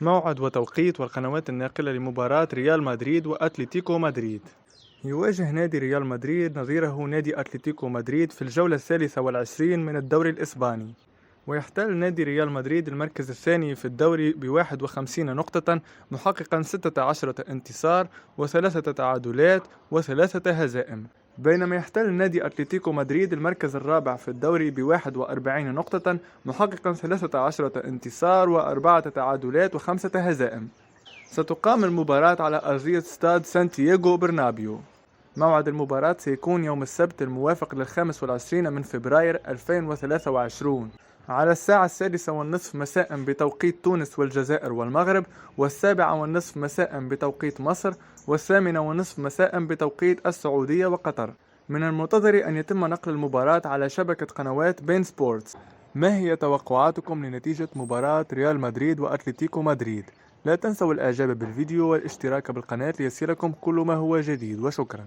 موعد وتوقيت والقنوات الناقلة لمباراة ريال مدريد وأتلتيكو مدريد. يواجه نادي ريال مدريد نظيره نادي أتلتيكو مدريد في الجولة 23 من الدوري الإسباني، ويحتل نادي ريال مدريد المركز الثاني في الدوري ب51 نقطة، محققا 16 انتصار وثلاثة تعادلات وثلاثة هزائم، بينما يحتل نادي أتلتيكو مدريد المركز الرابع في الدوري ب41 نقطة، محققا 13 انتصار وأربعة تعادلات وخمسة هزائم. ستقام المباراة على أرضية ستاد سانتياغو برنابيو. موعد المباراة سيكون يوم السبت الموافق ل25 من فبراير 2023 على الساعة 6:30 مساء بتوقيت تونس والجزائر والمغرب، و7:30 مساء بتوقيت مصر، و8:30 مساء بتوقيت السعودية وقطر. من المنتظر أن يتم نقل المباراة على شبكة قنوات بين سبورتس. ما هي توقعاتكم لنتيجة مباراة ريال مدريد وأتلتيكو مدريد؟ لا تنسوا الإعجاب بالفيديو والاشتراك بالقناة ليصلكم كل ما هو جديد، وشكرا.